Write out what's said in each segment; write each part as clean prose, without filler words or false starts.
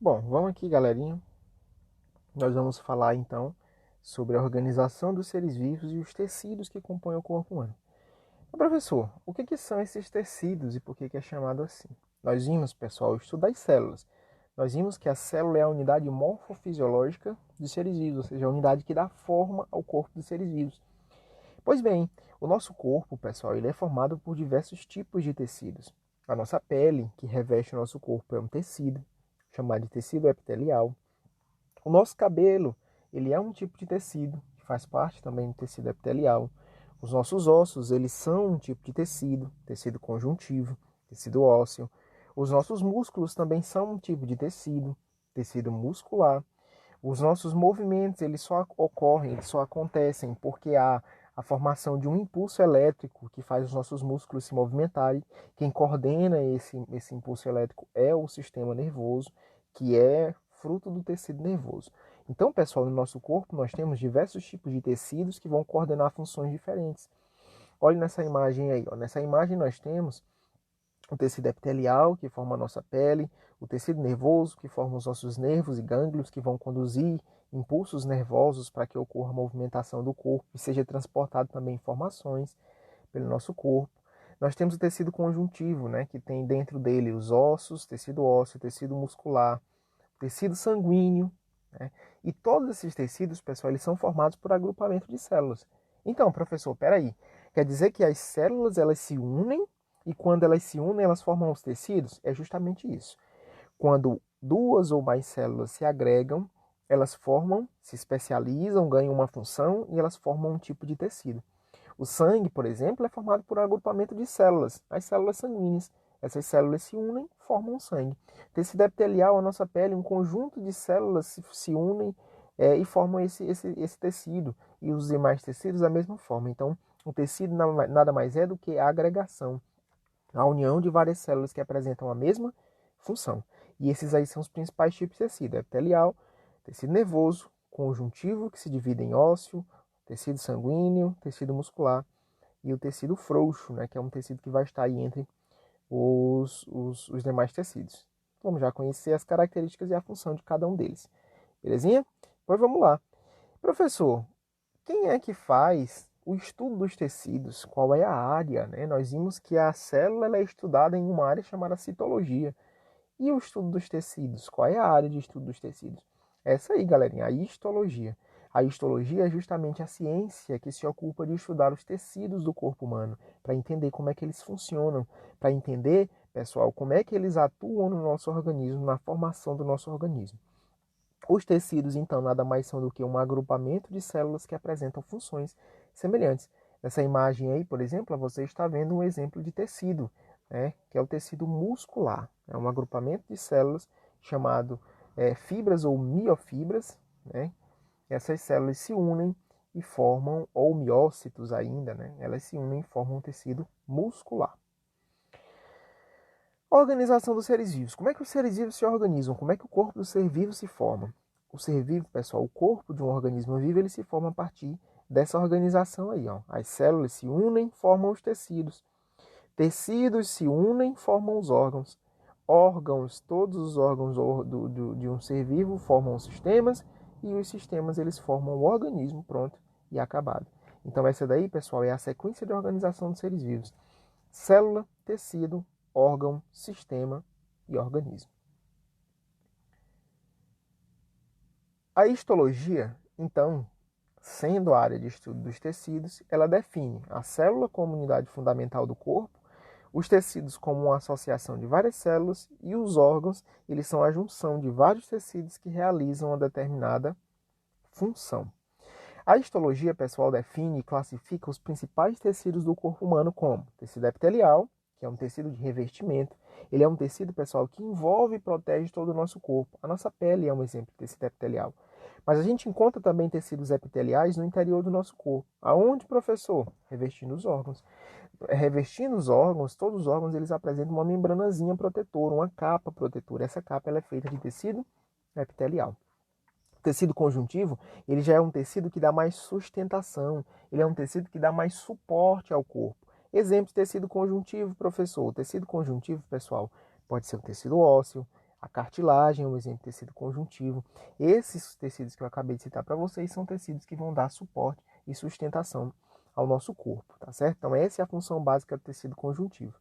Bom, vamos aqui, galerinha. Nós vamos falar então sobre a organização dos seres vivos e os tecidos que compõem o corpo humano. Mas, professor, o que são esses tecidos e por que é chamado assim? Nós vimos, pessoal, estudar as células. Nós vimos que a célula é a unidade morfofisiológica dos seres vivos, ou seja, a unidade que dá forma ao corpo dos seres vivos. Pois bem, o nosso corpo, pessoal, ele é formado por diversos tipos de tecidos. A nossa pele, que reveste o nosso corpo, é um tecido, chamado de tecido epitelial. O nosso cabelo, ele é um tipo de tecido, que faz parte também do tecido epitelial. Os nossos ossos, eles são um tipo de tecido, tecido conjuntivo, tecido ósseo. Os nossos músculos também são um tipo de tecido, tecido muscular. Os nossos movimentos, eles só ocorrem, eles só acontecem porque há a formação de um impulso elétrico que faz os nossos músculos se movimentarem. Quem coordena esse impulso elétrico é o sistema nervoso, que é fruto do tecido nervoso. Então, pessoal, no nosso corpo nós temos diversos tipos de tecidos que vão coordenar funções diferentes. Olhe nessa imagem aí. Ó. Nessa imagem nós temos o tecido epitelial, que forma a nossa pele, o tecido nervoso, que forma os nossos nervos e gânglios, que vão conduzir impulsos nervosos para que ocorra a movimentação do corpo e seja transportado também informações pelo nosso corpo. Nós temos o tecido conjuntivo, né, que tem dentro dele os ossos, tecido ósseo, tecido muscular, tecido sanguíneo, né? E todos esses tecidos, pessoal, eles são formados por agrupamento de células. Então, professor, peraí, quer dizer que as células elas se unem e quando elas se unem elas formam os tecidos? É justamente isso. Quando duas ou mais células se agregam, elas formam, se especializam, ganham uma função e elas formam um tipo de tecido. O sangue, por exemplo, é formado por um agrupamento de células, as células sanguíneas. Essas células se unem, formam sangue. Tecido epitelial, a nossa pele, um conjunto de células se unem e formam esse tecido. E os demais tecidos da mesma forma. Então, o tecido nada mais é do que a agregação, a união de várias células que apresentam a mesma função. E esses aí são os principais tipos de tecido: epitelial, tecido nervoso, conjuntivo, que se divide em ósseo, tecido sanguíneo, tecido muscular e o tecido frouxo, né, que é um tecido que vai estar aí entre os demais tecidos. Vamos já conhecer as características e a função de cada um deles. Belezinha? Pois vamos lá. Professor, quem é que faz o estudo dos tecidos? Qual é a área? Né? Nós vimos que a célula ela é estudada em uma área chamada citologia. E o estudo dos tecidos? Qual é a área de estudo dos tecidos? Essa aí, galerinha, a histologia. A histologia é justamente a ciência que se ocupa de estudar os tecidos do corpo humano, para entender como é que eles funcionam, para entender, pessoal, como é que eles atuam no nosso organismo, na formação do nosso organismo. Os tecidos, então, nada mais são do que um agrupamento de células que apresentam funções semelhantes. Nessa imagem aí, por exemplo, você está vendo um exemplo de tecido, né, que é o tecido muscular. É um agrupamento de células chamado fibras ou miofibras. Né? Essas células se unem e formam, ou miócitos ainda, né? Elas se unem e formam um tecido muscular. Organização dos seres vivos. Como é que os seres vivos se organizam? Como é que o corpo do ser vivo se forma? O ser vivo, pessoal, o corpo de um organismo vivo, ele se forma a partir dessa organização aí, ó. As células se unem, formam os tecidos. Tecidos se unem, formam os órgãos. Órgãos, todos os órgãos de um ser vivo formam sistemas e os sistemas eles formam o organismo pronto e acabado. Então essa daí, pessoal, é a sequência de organização dos seres vivos. Célula, tecido, órgão, sistema e organismo. A histologia, então, sendo a área de estudo dos tecidos, ela define a célula como unidade fundamental do corpo, os tecidos como uma associação de várias células e os órgãos, eles são a junção de vários tecidos que realizam uma determinada função. A histologia, pessoal, define e classifica os principais tecidos do corpo humano como tecido epitelial, que é um tecido de revestimento. Ele é um tecido, pessoal, que envolve e protege todo o nosso corpo. A nossa pele é um exemplo de tecido epitelial. Mas a gente encontra também tecidos epiteliais no interior do nosso corpo. Aonde, professor? Revestindo os órgãos. Revestindo os órgãos, todos os órgãos eles apresentam uma membranazinha protetora, uma capa protetora. Essa capa ela é feita de tecido epitelial. O tecido conjuntivo, ele já é um tecido que dá mais sustentação, ele é um tecido que dá mais suporte ao corpo. Exemplo de tecido conjuntivo, professor. O tecido conjuntivo, pessoal, pode ser o tecido ósseo, A cartilagem é um exemplo de tecido conjuntivo. Esses tecidos que eu acabei de citar para vocês são tecidos que vão dar suporte e sustentação ao nosso corpo, tá certo? Então essa é a função básica do tecido conjuntivo.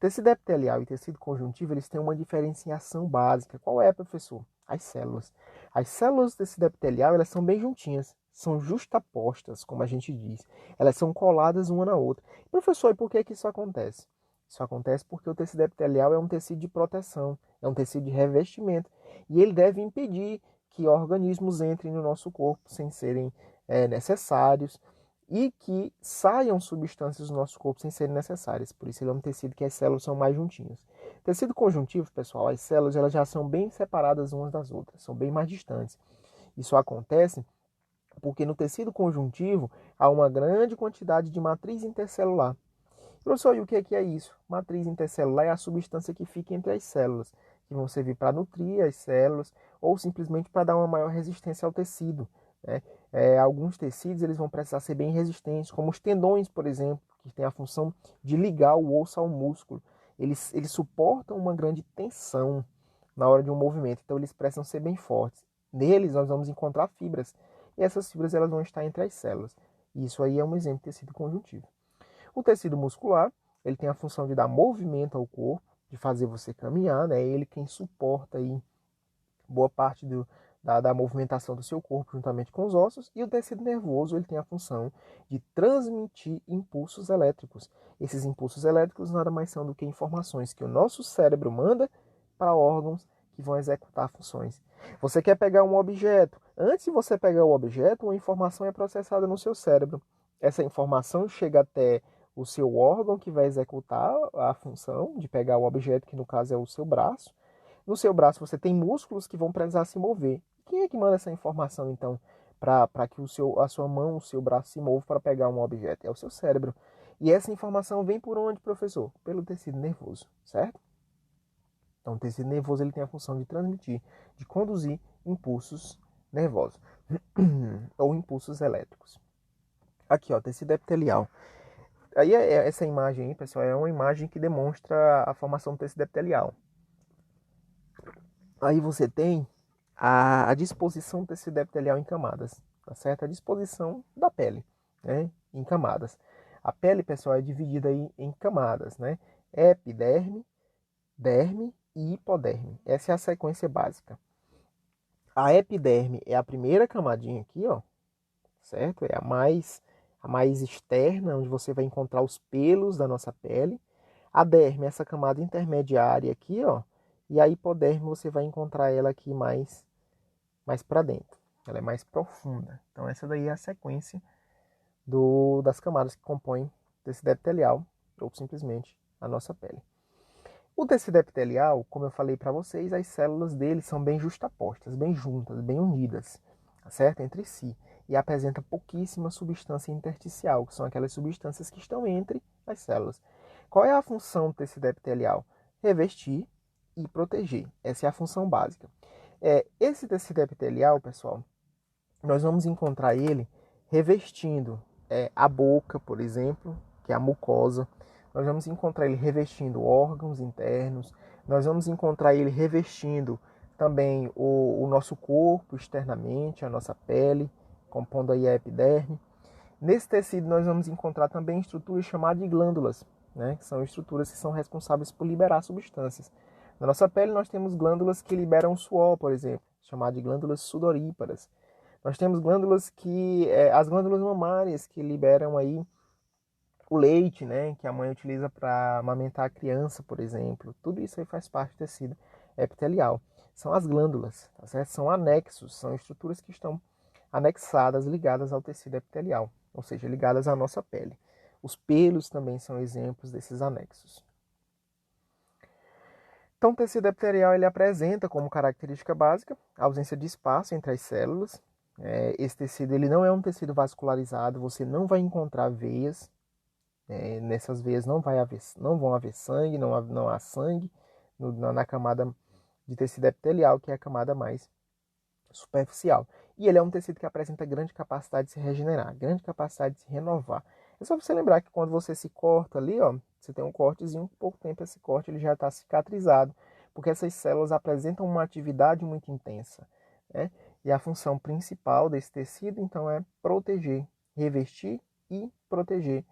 Tecido epitelial e tecido conjuntivo, eles têm uma diferenciação básica. Qual é, professor? As células. As células do tecido epitelial, elas são bem juntinhas, são justapostas, como a gente diz. Elas são coladas uma na outra. Professor, e por que isso acontece? Isso acontece porque o tecido epitelial é um tecido de proteção, é um tecido de revestimento, e ele deve impedir que organismos entrem no nosso corpo sem serem necessários, e que saiam substâncias do nosso corpo sem serem necessárias. Por isso ele é um tecido que as células são mais juntinhas. Tecido conjuntivo, pessoal, as células elas já são bem separadas umas das outras, são bem mais distantes. Isso acontece porque no tecido conjuntivo há uma grande quantidade de matriz intercelular. Professor, e o que é isso? Matriz intercelular é a substância que fica entre as células, que vão servir para nutrir as células ou simplesmente para dar uma maior resistência ao tecido, né? Alguns tecidos eles vão precisar ser bem resistentes, como os tendões, por exemplo, que tem a função de ligar o osso ao músculo. Eles suportam uma grande tensão na hora de um movimento, então eles precisam ser bem fortes. Neles nós vamos encontrar fibras, e essas fibras elas vão estar entre as células. Isso aí é um exemplo de tecido conjuntivo. O tecido muscular, ele tem a função de dar movimento ao corpo, de fazer você caminhar, né? Ele quem suporta aí boa parte da movimentação do seu corpo juntamente com os ossos. E o tecido nervoso, ele tem a função de transmitir impulsos elétricos. Esses impulsos elétricos nada mais são do que informações que o nosso cérebro manda para órgãos que vão executar funções. Você quer pegar um objeto. Antes de você pegar o objeto, uma informação é processada no seu cérebro. Essa informação chega até o seu órgão que vai executar a função de pegar o objeto, que no caso é o seu braço. No seu braço você tem músculos que vão precisar se mover. Quem é que manda essa informação, então, para que a sua mão, o seu braço se mova para pegar um objeto? É o seu cérebro. E essa informação vem por onde, professor? Pelo tecido nervoso, certo? Então, o tecido nervoso ele tem a função de transmitir, de conduzir impulsos nervosos ou impulsos elétricos. Aqui, ó, tecido epitelial. Aí essa imagem aí, pessoal, é uma imagem que demonstra a formação do tecido epitelial. Aí você tem a disposição do tecido epitelial em camadas, tá certo? A disposição da pele, né, em camadas. A pele, pessoal, é dividida aí em camadas, né? Epiderme, derme e hipoderme. Essa é a sequência básica. A epiderme é a primeira camadinha aqui, ó, certo? É a mais externa, onde você vai encontrar os pelos da nossa pele. A derme, essa camada intermediária aqui, ó, e a hipoderme você vai encontrar ela aqui mais para dentro. Ela é mais profunda. Então essa daí é a sequência das camadas que compõem o tecido epitelial, ou simplesmente a nossa pele. O tecido epitelial, como eu falei para vocês, as células dele são bem justapostas, bem juntas, bem unidas, tá certo? Entre si. E apresenta pouquíssima substância intersticial, que são aquelas substâncias que estão entre as células. Qual é a função do tecido epitelial? Revestir e proteger. Essa é a função básica. Esse tecido epitelial, pessoal, nós vamos encontrar ele revestindo a boca, por exemplo, que é a mucosa. Nós vamos encontrar ele revestindo órgãos internos. Nós vamos encontrar ele revestindo também o nosso corpo externamente, a nossa pele, compondo aí a epiderme. Nesse tecido nós vamos encontrar também estruturas chamadas de glândulas, né? Que são estruturas que são responsáveis por liberar substâncias. Na nossa pele nós temos glândulas que liberam suor, por exemplo, chamadas de glândulas sudoríparas. Nós temos glândulas as glândulas mamárias que liberam aí o leite, né, que a mãe utiliza para amamentar a criança, por exemplo. Tudo isso aí faz parte do tecido epitelial. São as glândulas, tá certo? São anexos, são estruturas que estão anexadas, ligadas ao tecido epitelial, ou seja, ligadas à nossa pele. Os pelos também são exemplos desses anexos. Então, o tecido epitelial ele apresenta como característica básica a ausência de espaço entre as células. Esse tecido ele não é um tecido vascularizado, você não vai encontrar veias. Nessas veias não vão haver sangue, não há sangue na camada de tecido epitelial, que é a camada mais superficial. E ele é um tecido que apresenta grande capacidade de se regenerar, grande capacidade de se renovar. É só você lembrar que quando você se corta ali, ó, você tem um cortezinho, por pouco tempo esse corte ele já está cicatrizado, porque essas células apresentam uma atividade muito intensa, né? E a função principal desse tecido, então, é proteger, revestir e proteger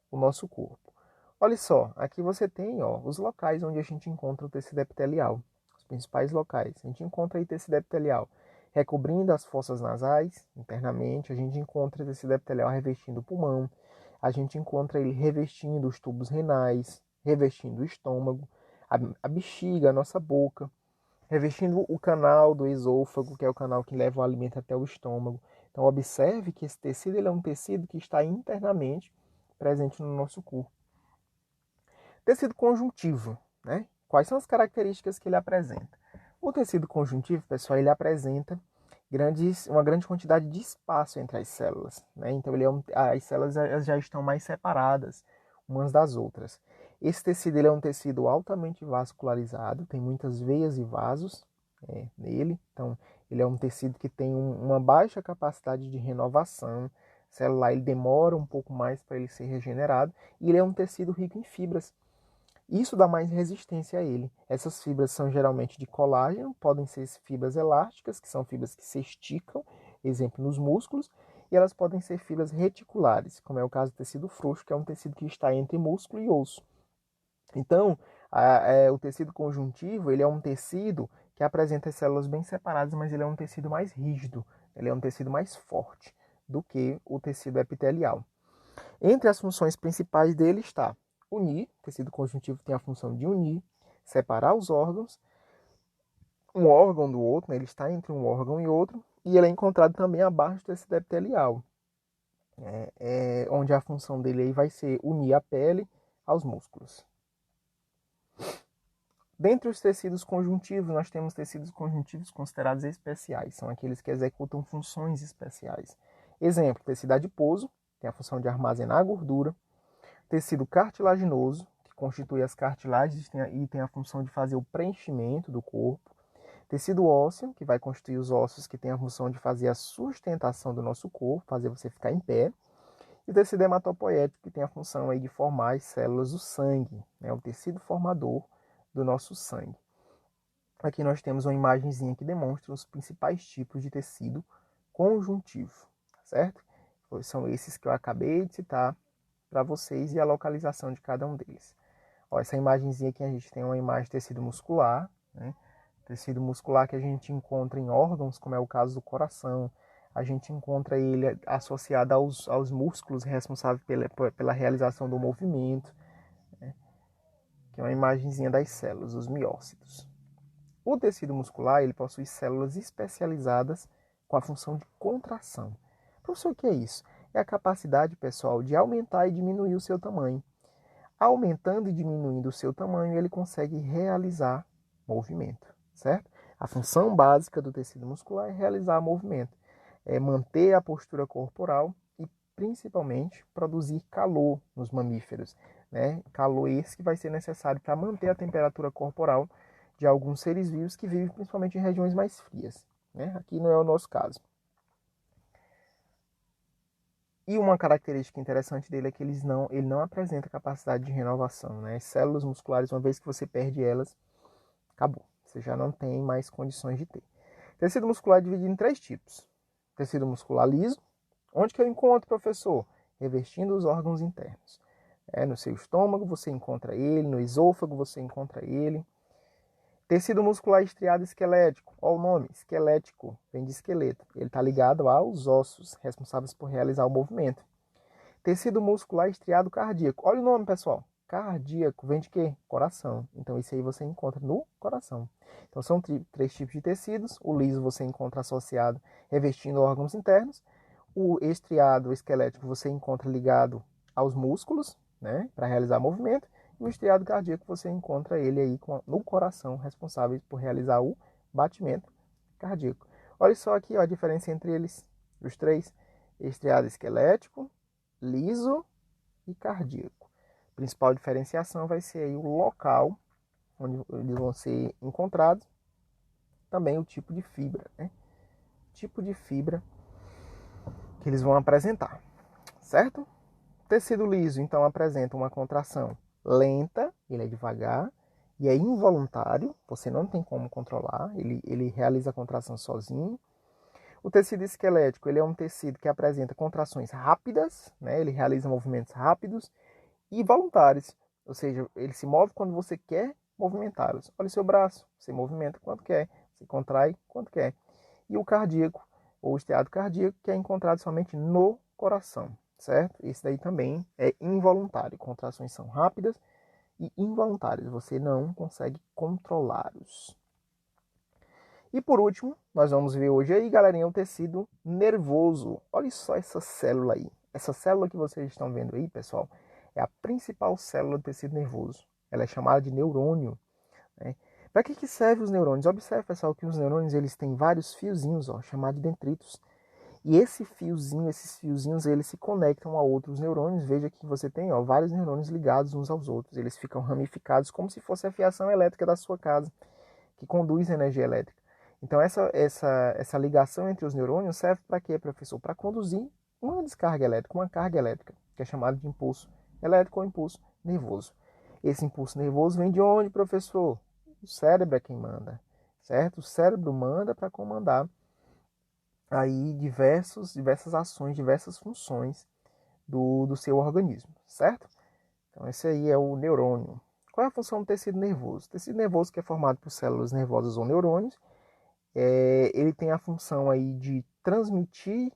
o nosso corpo. Olha só, aqui você tem os locais onde a gente encontra o tecido epitelial, os principais locais. A gente encontra aí tecido epitelial recobrindo as fossas nasais internamente, a gente encontra tecido epitelial revestindo o pulmão, a gente encontra ele revestindo os tubos renais, revestindo o estômago, a bexiga, a nossa boca, revestindo o canal do esôfago, que é o canal que leva o alimento até o estômago. Então observe que esse tecido ele é um tecido que está internamente presente no nosso corpo. Tecido conjuntivo, né? Quais são as características que ele apresenta? O tecido conjuntivo, pessoal, ele apresenta uma grande quantidade de espaço entre as células, né? Então as células já estão mais separadas umas das outras. Esse tecido ele é um tecido altamente vascularizado, tem muitas veias e vasos nele. Então ele é um tecido que tem uma baixa capacidade de renovação celular, ele demora um pouco mais para ele ser regenerado, e ele é um tecido rico em fibras. Isso dá mais resistência a ele. Essas fibras são geralmente de colágeno, podem ser fibras elásticas, que são fibras que se esticam, exemplo nos músculos, e elas podem ser fibras reticulares, como é o caso do tecido frouxo, que é um tecido que está entre músculo e osso. Então, o tecido conjuntivo, ele é um tecido que apresenta as células bem separadas, mas ele é um tecido mais rígido, ele é um tecido mais forte do que o tecido epitelial. Entre as funções principais dele está unir, o tecido conjuntivo tem a função de unir, separar os órgãos, um órgão do outro, né? Ele está entre um órgão e outro, e ele é encontrado também abaixo do tecido epitelial, onde a função dele aí vai ser unir a pele aos músculos. Dentre os tecidos conjuntivos, nós temos tecidos conjuntivos considerados especiais, são aqueles que executam funções especiais. Exemplo, tecido adiposo, tem a função de armazenar a gordura. Tecido cartilaginoso, que constitui as cartilagens e tem a função de fazer o preenchimento do corpo. Tecido ósseo, que vai constituir os ossos, que tem a função de fazer a sustentação do nosso corpo, fazer você ficar em pé. E o tecido hematopoético, que tem a função aí de formar as células do sangue, né? O tecido formador do nosso sangue. Aqui nós temos uma imagenzinha que demonstra os principais tipos de tecido conjuntivo, certo? São esses que eu acabei de citar para vocês e a localização de cada um deles. Ó, essa imagenzinha aqui a gente tem uma imagem de tecido muscular, né? Tecido muscular que a gente encontra em órgãos, como é o caso do coração. A gente encontra ele associado aos músculos responsáveis pela realização do movimento, né? Que é uma imagenzinha das células, os miócitos. O tecido muscular ele possui células especializadas com a função de contração. Professor, o que é isso? É a capacidade, pessoal, de aumentar e diminuir o seu tamanho. Aumentando e diminuindo o seu tamanho, ele consegue realizar movimento, certo? A função básica do tecido muscular é realizar movimento, é manter a postura corporal e, principalmente, produzir calor nos mamíferos, né? Calor esse que vai ser necessário para manter a temperatura corporal de alguns seres vivos que vivem principalmente em regiões mais frias, né? Aqui não é o nosso caso. E uma característica interessante dele é que ele não apresenta capacidade de renovação, né? As células musculares, uma vez que você perde elas, acabou. Você já não tem mais condições de ter. Tecido muscular é dividido em 3 tipos. Tecido muscular liso. Onde que eu encontro, professor? Revestindo os órgãos internos. No seu estômago você encontra ele, no esôfago você encontra ele. Tecido muscular estriado esquelético. Olha o nome, esquelético, vem de esqueleto. Ele está ligado aos ossos, responsáveis por realizar o movimento. Tecido muscular estriado cardíaco. Olha o nome, pessoal. Cardíaco vem de quê? Coração. Então, isso aí você encontra no coração. Então, são 3 tipos de tecidos. O liso você encontra associado revestindo órgãos internos. O estriado esquelético você encontra ligado aos músculos, né, para realizar movimento. E o estriado cardíaco você encontra ele aí no coração, responsável por realizar o batimento cardíaco. Olha só aqui ó, a diferença entre eles, os 3. Estriado esquelético, liso e cardíaco. A principal diferenciação vai ser aí o local onde eles vão ser encontrados, também o tipo de fibra, né? Tipo de fibra que eles vão apresentar, certo? Tecido liso, então, apresenta uma contração lenta, ele é devagar, e é involuntário, você não tem como controlar, ele realiza a contração sozinho. O tecido esquelético, ele é um tecido que apresenta contrações rápidas, né? Ele realiza movimentos rápidos e voluntários, ou seja, ele se move quando você quer movimentá-los. Olha o seu braço, você movimenta quando quer, você contrai quando quer. E o cardíaco, ou esteado cardíaco, que é encontrado somente no coração, certo? Esse daí também é involuntário, contrações são rápidas e involuntários, você não consegue controlá-los. E por último, nós vamos ver hoje aí, galerinha, o tecido nervoso. Olha só essa célula aí. Essa célula que vocês estão vendo aí, pessoal, é a principal célula do tecido nervoso. Ela é chamada de neurônio, né? Para que servem os neurônios? Observe, pessoal, que os neurônios eles têm vários fiozinhos, ó, chamados de dendritos. E esses fiozinhos, eles se conectam a outros neurônios. Veja que você tem, ó, vários neurônios ligados uns aos outros. Eles ficam ramificados como se fosse a fiação elétrica da sua casa, que conduz a energia elétrica. Então, essa ligação entre os neurônios serve para quê, professor? Para conduzir uma descarga elétrica, uma carga elétrica, que é chamada de impulso elétrico ou impulso nervoso. Esse impulso nervoso vem de onde, professor? O cérebro é quem manda, certo? O cérebro manda para comandar aí diversas ações, diversas funções do seu organismo, certo? Então, esse aí é o neurônio. Qual é a função do tecido nervoso? O tecido nervoso, que é formado por células nervosas ou neurônios, ele tem a função aí de transmitir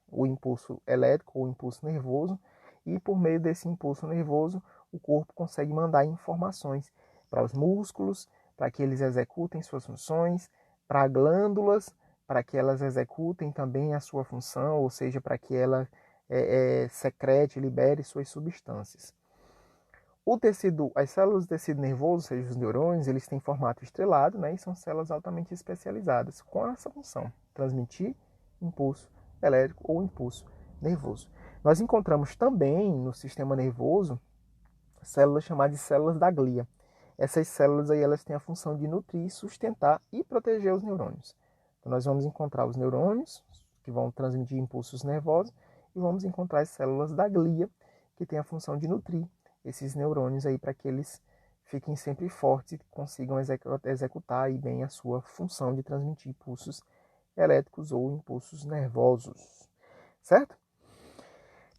o impulso elétrico ou impulso nervoso, e por meio desse impulso nervoso, o corpo consegue mandar informações para os músculos, para que eles executem suas funções, para glândulas, para que elas executem também a sua função, ou seja, para que ela secrete, libere suas substâncias. As células do tecido nervoso, ou seja, os neurônios, eles têm formato estrelado, né, e são células altamente especializadas com essa função, transmitir impulso elétrico ou impulso nervoso. Nós encontramos também no sistema nervoso células chamadas de células da glia. Essas células aí, elas têm a função de nutrir, sustentar e proteger os neurônios. Então, nós vamos encontrar os neurônios, que vão transmitir impulsos nervosos, e vamos encontrar as células da glia, que têm a função de nutrir esses neurônios aí para que eles fiquem sempre fortes e consigam executar aí bem a sua função de transmitir impulsos elétricos ou impulsos nervosos, certo?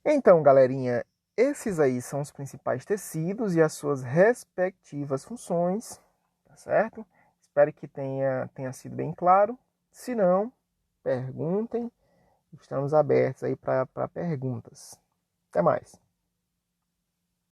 Então, galerinha, esses aí são os principais tecidos e as suas respectivas funções, tá certo? Espero que tenha sido bem claro. Se não, perguntem. Estamos abertos aí para perguntas. Até mais.